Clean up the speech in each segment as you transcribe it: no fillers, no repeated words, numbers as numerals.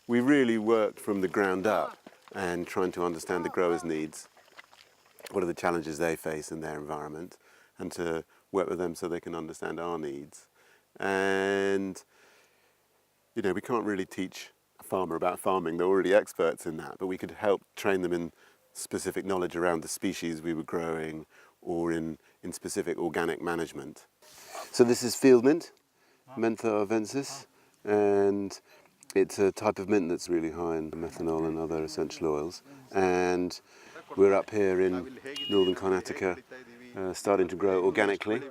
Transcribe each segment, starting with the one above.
we really worked from the ground up and trying to understand the growers' needs, what are the challenges they face in their environment, and to work with them so they can understand our needs. And, you know, we can't really teach a farmer about farming, they're already experts in that, but we could help train them in specific knowledge around the species we were growing or in specific organic management. So this is field mint, Mentha arvensis, and it's a type of mint that's really high in methanol and other essential oils. And we're up here in northern Karnataka, starting to grow organically.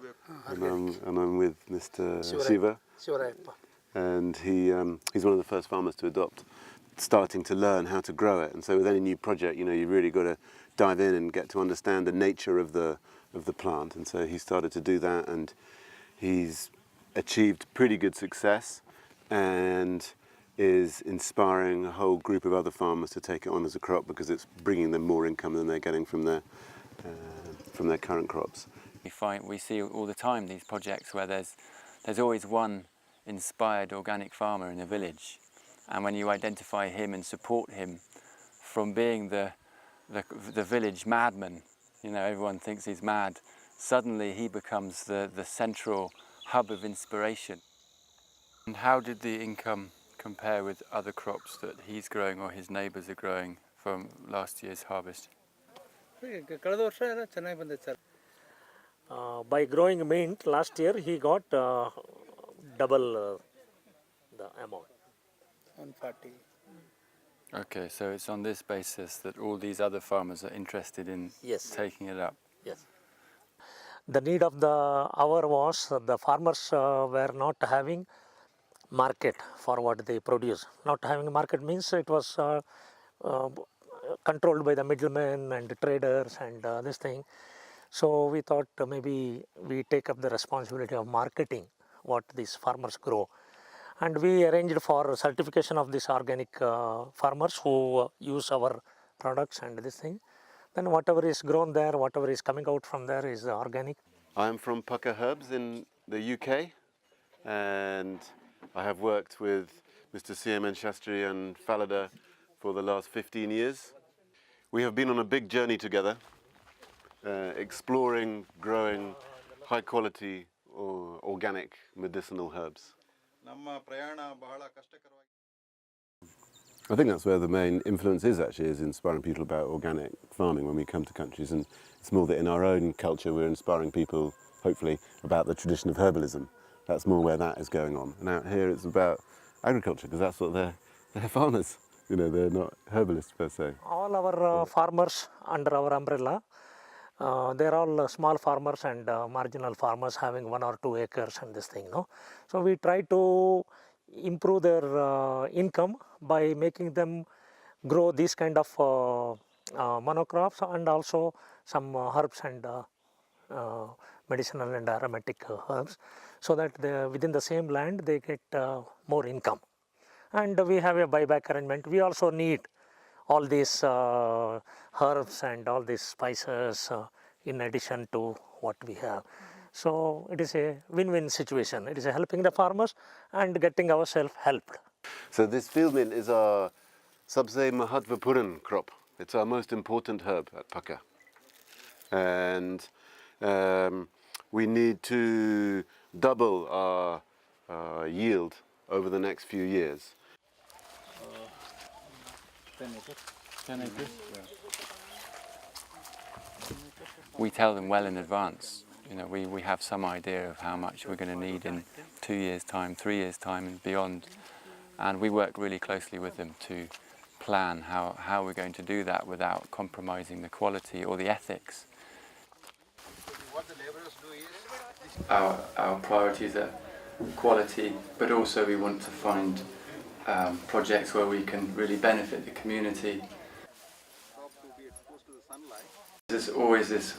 And I'm with Mr. Shiva. And he's one of the first farmers to adopt, starting to learn how to grow it. And so with any new project, you know, you've really got to dive in and get to understand the nature of the plant. And so he started to do that, and he's achieved pretty good success and is inspiring a whole group of other farmers to take it on as a crop because it's bringing them more income than they're getting from their current crops. We see all the time these projects where there's always one inspired organic farmer in a village, and when you identify him and support him from being the village madman, you know, everyone thinks he's mad, suddenly he becomes the central hub of inspiration. And how did the income compare with other crops that he's growing or his neighbours are growing from last year's harvest? By growing mint last year, he got double the amount. 140. Okay, so it's on this basis that all these other farmers are interested in taking it up. Yes. The need of the hour was the farmers were not having market for what they produce. Not having a market means it was controlled by the middlemen and traders and this thing. So we thought maybe we take up the responsibility of marketing what these farmers grow. And we arranged for certification of these organic farmers who use our products and this thing. Then whatever is grown there, whatever is coming out from there is organic. I'm from Pukka Herbs in the UK, and I have worked with Mr. CMN Shastri and Falada for the last 15 years. We have been on a big journey together, exploring, growing high quality or organic medicinal herbs. I think that's where the main influence is actually, is inspiring people about organic farming when we come to countries, and it's more that in our own culture we're inspiring people, hopefully, about the tradition of herbalism. That's more where that is going on. And out here it's about agriculture, because that's what they're farmers, you know, they're not herbalists per se. All our farmers under our umbrella, they're all small farmers and marginal farmers having 1 or 2 acres and this thing, no? So we try to improve their income by making them grow these kind of monocrops and also some herbs and medicinal and aromatic herbs, so that within the same land they get more income. And we have a buyback arrangement. We also need all these herbs and all these spices in addition to what we have. So it is a win-win situation. It is helping the farmers and getting ourselves helped. So this field mint is our Sabse Mahatvapuran crop. It's our most important herb at Pukka. And we need to double our yield over the next few years. 10 acres? We tell them well in advance. You know, we have some idea of how much we're going to need in 2 years' time, 3 years' time and beyond. And we work really closely with them to plan how we're going to do that without compromising the quality or the ethics. What the laborers do is... Our priorities are quality, but also we want to find projects where we can really benefit the community. There's always this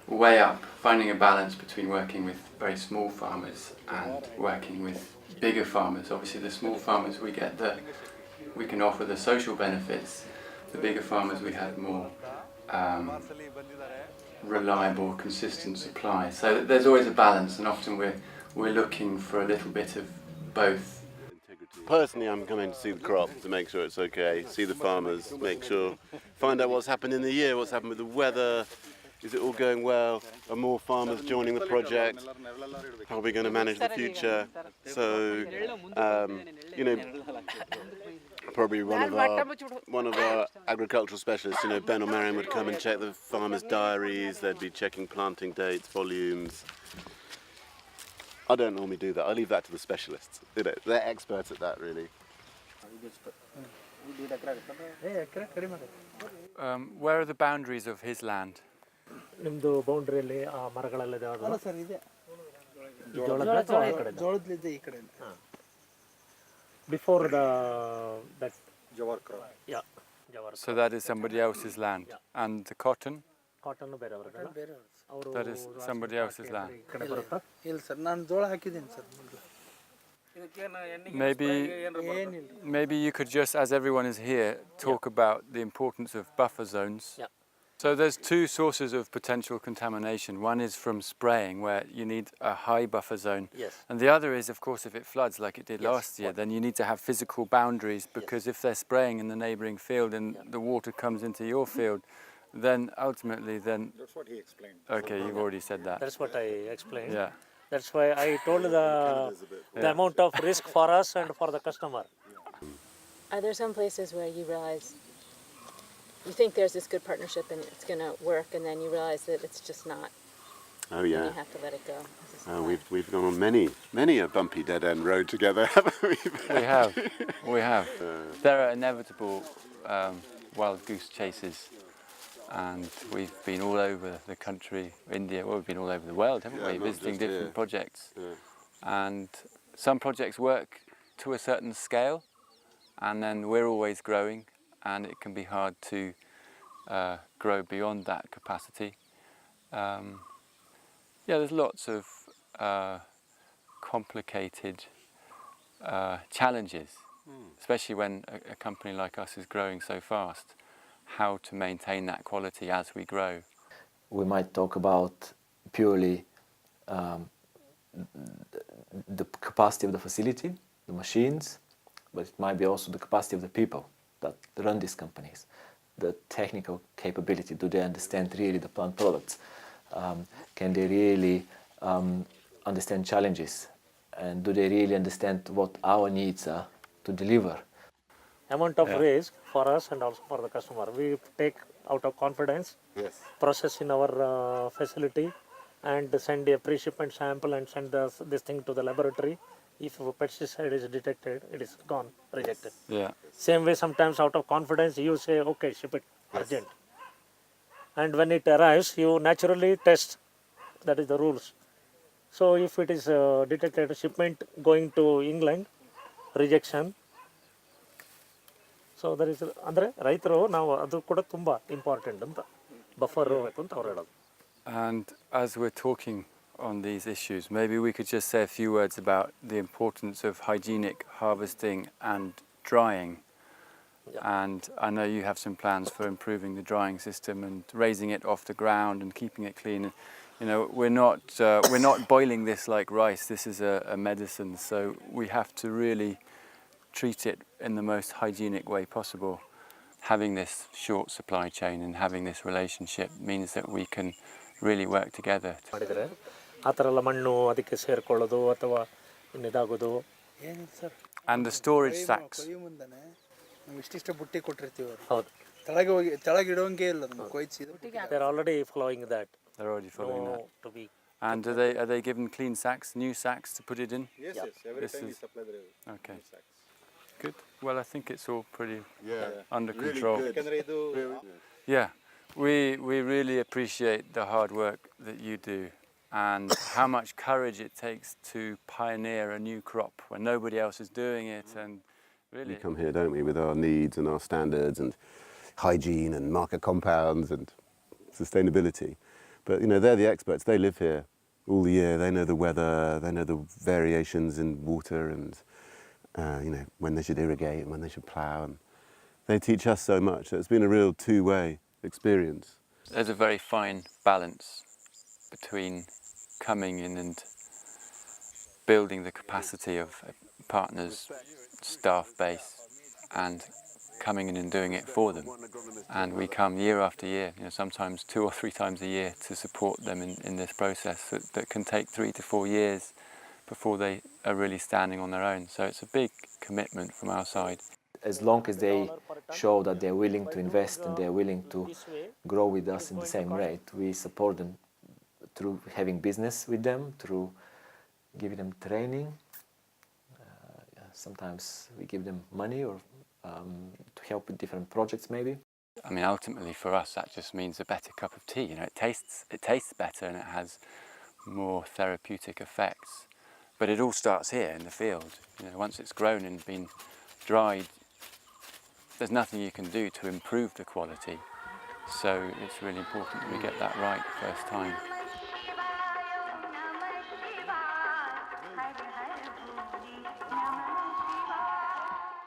way up, finding a balance between working with very small farmers and working with bigger farmers. Obviously the small farmers we can offer the social benefits. The bigger farmers we have more reliable, consistent supply. So there's always a balance, and often we're looking for a little bit of both. personally, I'm coming to see the crop to make sure it's okay, see the farmers, make sure, find out what's happened in the year, what's happened with the weather, is it all going well, are more farmers joining the project, how are we going to manage the future. So, you know, probably one of our agricultural specialists, you know, Ben or Marion would come and check the farmers' diaries, they'd be checking planting dates, volumes. I don't normally do that. I leave that to the specialists. You know, they're experts at that, really. Where are the boundaries of his land? ನಿಮ್ಮದು ಬೌಂಡ್ರಿಯಲ್ಲಿ ಆ ಮರಗಳೆಲ್ಲ ಯಾವುದು ಅಲ್ಲ sir ಇದೆ ಜೋಳದ್ಲಿದ್ದೆ ಈ ಕಡೆ before the that jowar crop yeah jowar So that is somebody else's land. And the cotton? Cotton ಬೇರೆಯವ್ರದ್ದು ಬೇರೆ ಅವರು That is somebody else's land. ಈ ಕಡೆ ಬರುತ್ತಾ ಇಲ್ಲ ಸರ್ ನಾನು ಜೋಳ ಹಾಕಿದ್ದೀನಿ sir Maybe you could just, as everyone is here, talk about the importance of buffer zones. Yeah. So there's two sources of potential contamination. One is from spraying, where you need a high buffer zone. Yes. And the other is, of course, if it floods like it did last year, then you need to have physical boundaries, because if they're spraying in the neighbouring field and the water comes into your field, then ultimately then... That's what he explained. Okay, you've already said that. That's what I explained. Yeah. That's why I told the amount of risk for us and for the customer. Are there some places where you realize you think there's this good partnership and it's going to work, and then you realize that it's just not? Oh And yeah. you have to let it go. We've gone on many a bumpy dead end road together, haven't we? We have. There are inevitable wild goose chases, and we've been all over the country, India, well, we've been all over the world, haven't we, not visiting just different here. projects. Yeah. And some projects work to a certain scale, and then we're always growing, and it can be hard to grow beyond that capacity. There's lots of complicated challenges, especially when a company like us is growing so fast, how to maintain that quality as we grow. We might talk about purely the capacity of the facility, the machines, but it might be also the capacity of the people that run these companies, the technical capability. Do they understand really the plant products? Can they really understand challenges? And do they really understand what our needs are to deliver? Amount of risk for us and also for the customer. We take out of confidence, Yes. process in our facility, and send a pre-shipment sample and send this thing to the laboratory. If a pesticide is detected, it is gone, rejected. Yeah. Same way, sometimes out of confidence, you say, okay, ship it, urgent. And when it arrives, you naturally test. That is the rules. So if it is detected shipment going to England, rejection. So there is ಅಂದರೆ ರೈತರು ನಾವು ಅದು ಕೂಡ ತುಂಬ important ಅಂತ buffer ಇರಬೇಕು ಅಂತ ಅವ್ರು ಹೇಳೋದು. And as we're talking on these issues, maybe we could just say a few words about the importance of hygienic harvesting and drying. And I know you have some plans for improving the drying system and raising it off the ground and keeping it clean. You know, we're not boiling this like rice. This is a medicine, so we have to really treat it in the most hygienic way possible. Having this short supply chain and having this relationship means that we can really work together. ಮಾಡಿದರೆ ಆ ಥರ ಎಲ್ಲ ಮಣ್ಣು ಅದಕ್ಕೆ ಸೇರಿಕೊಳ್ಳೋದು ಅಥವಾ ಇನ್ನಿದಾಗೋದು ಏನಿಲ್ಲ sir. And the storage sacks. ಕೊಯ್ಯು ಮುಂದೆನೆ ನಾವು ಇಷ್ಟಿಷ್ಟ ಬುಟ್ಟಿ ಕೊಟ್ಟಿರ್ತೀವಿ ಅವ್ರು. ಹೌದು. ತೆಳಗೆ ಇಡೋಂಗೆ ಇಲ್ಲ ನಮ್ಗೆ ಕೊಯ್ಸಿದ್ರು. They are already following that. They're already following that. To be. And are they given clean sacks, new sacks to put it in? Yes, yes. Every This time we is- supply the Okay. Good. Well, I think it's all pretty under Really control. good. ಯಾಕಂದ್ರೆ ಇದು Yeah, we really appreciate the hard work that you do and how much courage it takes to pioneer a new crop when nobody else is doing it, and really... We come here, don't we, with our needs and our standards and hygiene and marker compounds and sustainability. But, you know, they're the experts. They live here all the year. They know the weather, they know the variations in water and, you know, when they should irrigate and when they should plough. And they teach us so much. So it's been a real two-way experience. There's a very fine balance between coming in and building the capacity of a partners' staff base and coming in and doing it for them. And we come year after year, sometimes 2 or 3 times a year, to support them in this process that can take 3 to 4 years before they are really standing on their own. So it's a big commitment from our side. As long as they show that they're willing to invest and they're willing to grow with us in the same rate, we support them through having business with them, through giving them training. Sometimes we give them money or to help with different projects maybe. I mean, ultimately for us that just means a better cup of tea. It tastes better and it has more therapeutic effects. But it all starts here in the field. Once it's grown and been dried, there's nothing you can do to improve the quality. So it's really important that we get that right first time.